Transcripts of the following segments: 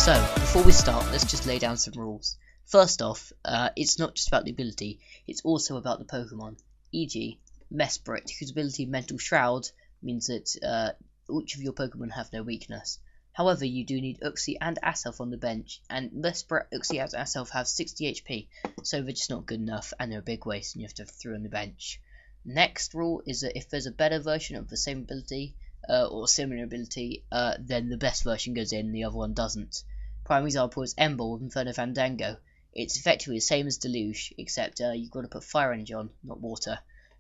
So, before we start, let's just lay down some rules. First off, it's not just about the ability, it's also about the Pokemon. E.g., Mesprit, whose ability Mental Shroud means that each of your Pokemon have no weakness. However, you do need Uxie and Aself on the bench, and Mesprit, Uxie and Aself have 60 HP, so they're just not good enough, and they're a big waste, and you have to have 3 on the bench. Next rule is that if there's a better version of the same ability, or similar ability, then the best version goes in and the other one doesn't. Prime example is Ember with Inferno Fandango. It's effectively the same as Deluge, except you've got to put Fire Energy on, not Water,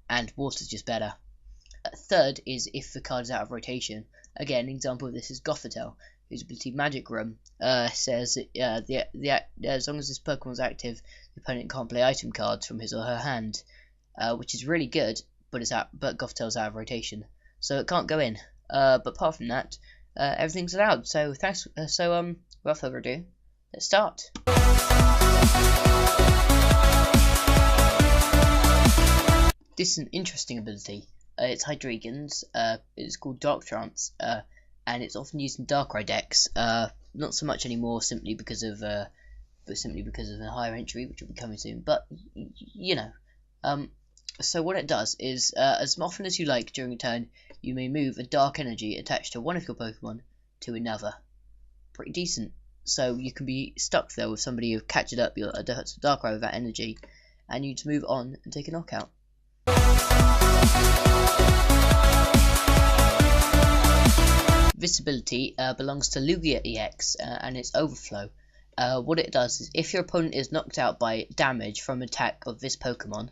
and Water's just better. Third is if the card is out of rotation. Again, an example of this is Gothitelle, whose ability Magic Room says that as long as this Pokemon's active, the opponent can't play item cards from his or her hand, which is really good, but Gothitelle's out of rotation, so it can't go in. But apart from that, everything's allowed. So thanks. Without further ado, let's start. This is an interesting ability. It's Hydreigon's. It's called Dark Trance, and it's often used in Darkrai decks. Not so much anymore, simply because of the higher entry, which will be coming soon. But you know, so what it does is, as often as you like during a turn, you may move a Dark Energy attached to one of your Pokemon to another. Pretty decent. So you can be stuck there with somebody who catches up your Darkrai with that energy, and you just move on and take a knockout. This ability belongs to Lugia EX, and it's Overflow. What it does is, if your opponent is knocked out by damage from attack of this Pokemon,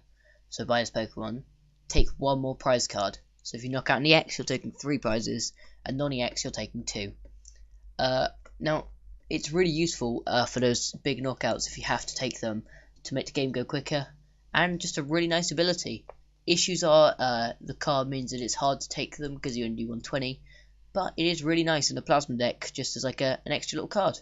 so by this Pokemon, take 1 more prize card. So if you knock out an EX, you're taking 3 prizes, and non-EX, you're taking 2. Now, it's really useful for those big knockouts if you have to take them to make the game go quicker, and just a really nice ability. Issues are the card means that it's hard to take them because you only do 120, but it is really nice in the Plasma deck just as like an extra little card.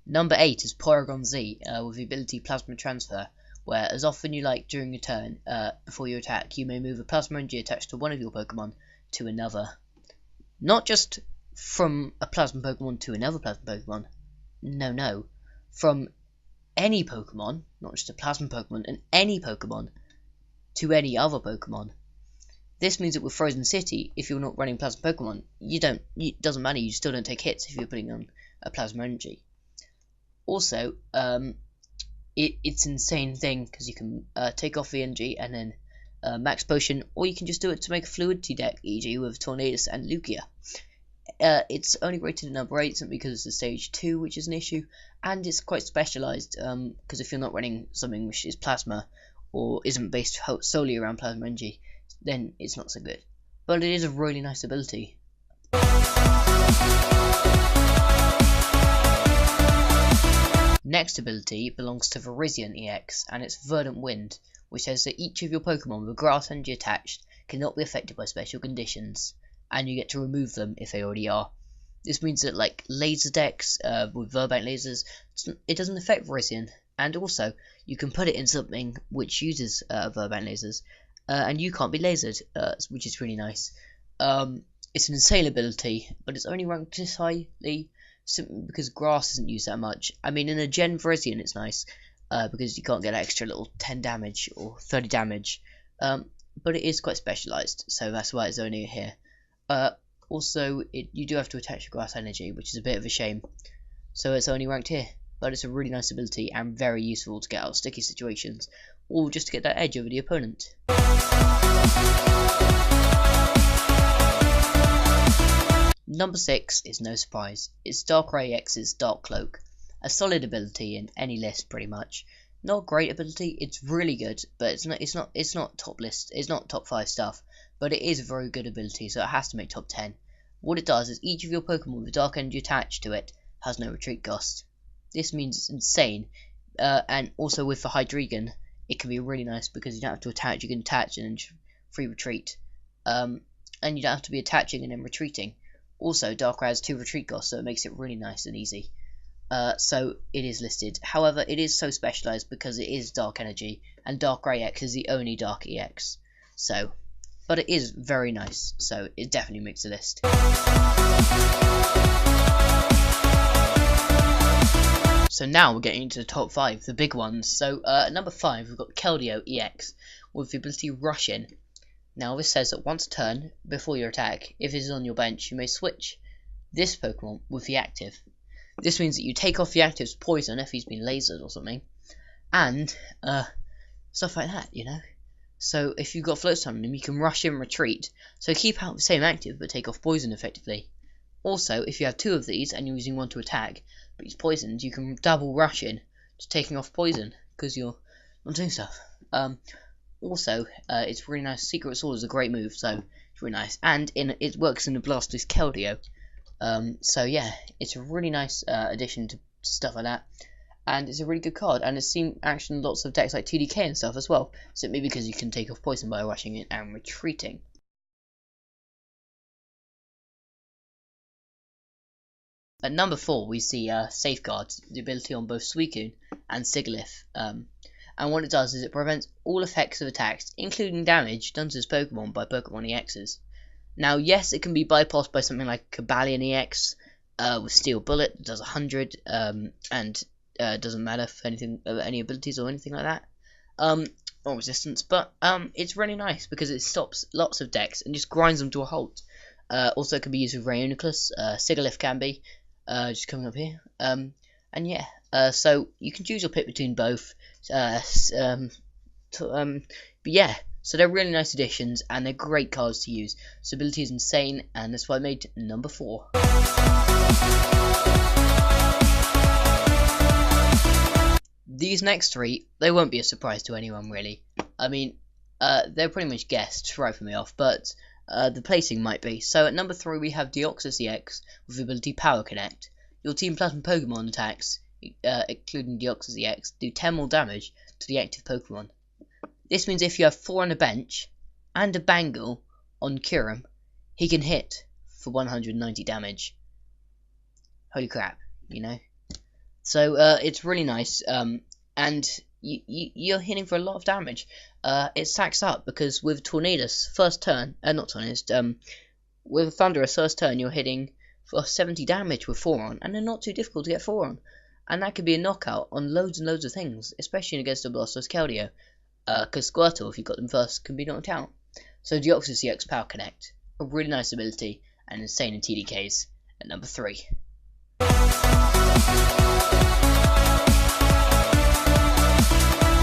Number 8 is Porygon Z with the ability Plasma Transfer, where as often you like during a turn, before you attack, you may move a Plasma Energy attached to one of your Pokemon to another. Not just from a Plasma Pokemon to another Plasma Pokemon, no, from any Pokemon, not just a Plasma Pokemon, and any Pokemon to any other Pokemon. This means that with Frozen City, if you're not running Plasma Pokemon, it doesn't matter, you still don't take hits if you're putting on a Plasma Energy. Also, it's an insane thing because you can take off the energy and then max potion, or you can just do it to make a fluidity deck, e.g. with Tornadus and Lugia. It's only rated at number 8 simply because it's a stage 2, which is an issue, and it's quite specialised because if you're not running something which is Plasma or isn't based solely around Plasma Energy, then it's not so good. But it is a really nice ability. Next ability belongs to Verdant EX, and it's Verdant Wind, which says that each of your Pokemon with Grass Energy attached cannot be affected by special conditions, and you get to remove them if they already are. This means that, like laser decks with Verdant lasers, it doesn't affect Verdant, and also you can put it in something which uses Verdant lasers, and you can't be lasered, which is really nice. It's an insane ability, but it's only ranked this highly simply because Grass isn't used that much. I mean, in a Gen Verizian it's nice, because you can't get extra little 10 damage or 30 damage, but it is quite specialised, so that's why it's only here. Also, you do have to attach your Grass Energy, which is a bit of a shame, so it's only ranked here, but it's a really nice ability and very useful to get out of sticky situations, or just to get that edge over the opponent. Number 6 is no surprise, it's Darkrai EX's Dark Cloak. A solid ability in any list, pretty much. Not a great ability, it's really good, but it's not top list, it's not top 5 stuff, but it is a very good ability, so it has to make top 10. What it does is each of your Pokemon with Dark Energy attached to it has no retreat cost. This means it's insane, and also with the Hydreigon, it can be really nice because you don't have to attach, you can attach and then free retreat, and you don't have to be attaching and then retreating. Also, Darkrai has 2 retreat costs, so it makes it really nice and easy. So it is listed. However, it is so specialised because it is Dark Energy, and Darkrai EX is the only Dark EX. So but it is very nice, so it definitely makes the list. So now we're getting into the top 5, the big ones. So number 5, we've got Keldeo EX with the ability Rush In. Now this says that once a turn, before your attack, if it is on your bench, you may switch this Pokemon with the active. This means that you take off the active's poison if he's been lasered or something, and stuff like that, you know. So if you've got Float Stone on him, you can Rush In Retreat, so keep out the same active but take off poison effectively. Also, if you have 2 of these and you're using one to attack, but he's poisoned, you can double Rush In, just taking off poison, because you're not doing stuff. Also, it's really nice. Secret Sword is a great move, so it's really nice. And it works in the Blastoise Keldeo. So yeah, it's a really nice addition to stuff like that. And it's a really good card, and it's seen action in lots of decks like TDK and stuff as well, simply because you can take off poison by rushing in and retreating. At number 4, we see Safeguard, the ability on both Suicune and Sigilyph. And what it does is it prevents all effects of attacks, including damage, done to this Pokemon by Pokemon EXs. Now, yes, it can be bypassed by something like Cobalion EX with Steel Bullet, that does 100, and doesn't matter for anything, any abilities or anything like that, or resistance. But it's really nice because it stops lots of decks and just grinds them to a halt. Also, it can be used with Rayuniclus. Sigilyph can be. Just coming up here, and yeah, so you can choose your pick between both, but yeah, so they're really nice additions, and they're great cards to use. So ability is insane, and that's why I made number 4. These next 3, they won't be a surprise to anyone really. I mean, they're pretty much guessed right from me off, but the placing might be. So at number 3 we have Deoxys EX with the ability Power Connect. Your Team Plasma Pokemon attacks, including Deoxys EX, do 10 more damage to the active Pokemon. This means if you have 4 on a bench and a Bangle on Kyurem, he can hit for 190 damage. Holy crap, you know. So it's really nice, and you're hitting for a lot of damage. It stacks up because with Tornadus first turn, not Tornadus, with Thunderous first turn, you're hitting for 70 damage with 4 on, and they're not too difficult to get 4 on. And that could be a knockout on loads and loads of things, especially against the Blastoise Keldeo, because Squirtle, if you got them first, can be knocked out. So Deoxys EX Power Connect, a really nice ability, and insane in TDKs at number 3.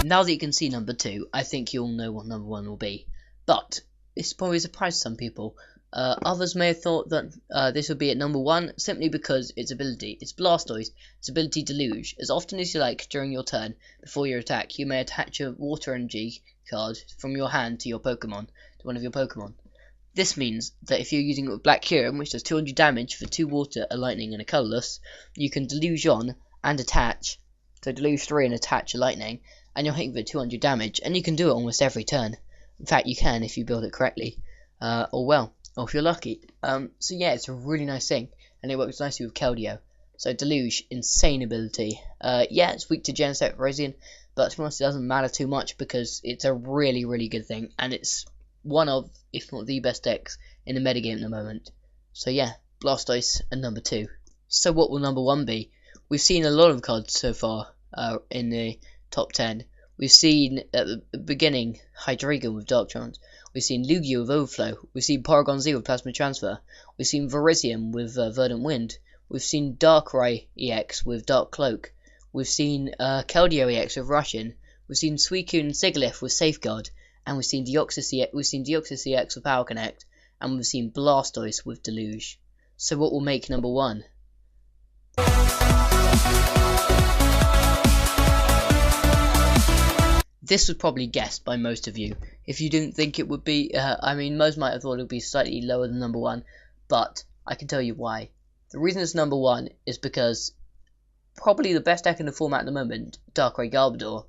Now that you can see number 2, I think you'll know what number 1 will be. But it's probably a surprise to some people. Others may have thought that this would be at number 1 simply because its ability. It's Blastoise, its ability Deluge. As often as you like during your turn, before your attack, you may attach a Water Energy card from your hand to your Pokemon, to one of your Pokemon. This means that if you're using it with Black Kyurem, which does 200 damage for 2 Water, a Lightning, and a Colourless, you can Deluge on and attach. So Deluge 3 and attach a Lightning, and you're hitting for 200 damage, and you can do it almost every turn. In fact, you can if you build it correctly, or if you're lucky. So yeah, it's a really nice thing, and it works nicely with Keldeo. So Deluge, insane ability. Yeah, it's weak to Genesect Regan, but to be honest, it doesn't matter too much because it's a really, really good thing, and it's one of, if not the best decks in the metagame at the moment. So yeah, Blastoise at number 2. So what will number 1 be? We've seen a lot of cards so far in the top 10. We've seen at the beginning Hydreigon with Dark Trance. We've seen Lugia with Overflow. We've seen Paragon Z with Plasma Transfer. We've seen Virizion with Verdant Wind. We've seen Darkrai EX with Dark Cloak. We've seen Keldeo EX with Rush In. We've seen Suicune and Sigilyph with Safeguard. And we've seen Deoxys EX with Power Connect. And we've seen Blastoise with Deluge. So what will make number 1? This was probably guessed by most of you. If you didn't think it would be, I mean, most might have thought it would be slightly lower than number 1, but I can tell you why. The reason it's number 1 is because probably the best deck in the format at the moment, Darkrai Garbodor,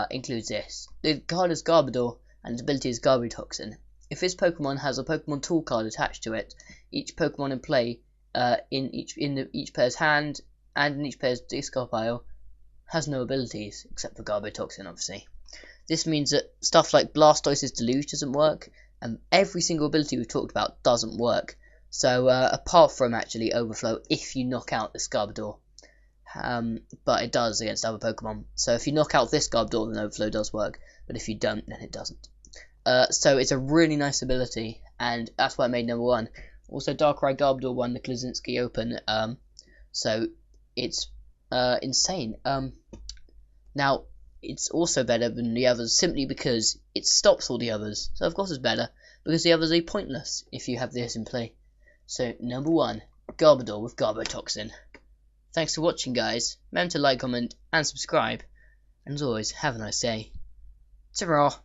includes this. The card is Garbodor, and its ability is Garbotoxin. If this Pokemon has a Pokemon Tool card attached to it, each Pokemon in play, in each pair's hand and in each pair's discard pile, has no abilities, except for Garbotoxin, obviously. This means that stuff like Blastoise's Deluge doesn't work, and every single ability we've talked about doesn't work. So apart from actually Overflow, if you knock out this Garbodor, but it does against other Pokemon. So if you knock out this Garbodor, then Overflow does work, but if you don't, then it doesn't. So it's a really nice ability, and that's why I made number 1. Also, Darkrai Garbodor won the Klasinski Open, so it's insane. Now, it's also better than the others simply because it stops all the others. So of course it's better, because the others are pointless if you have this in play. So number 1, Garbodor with Garbotoxin. Thanks for watching, guys. Remember to like, comment, and subscribe. And as always, have a nice day. Ta-ra!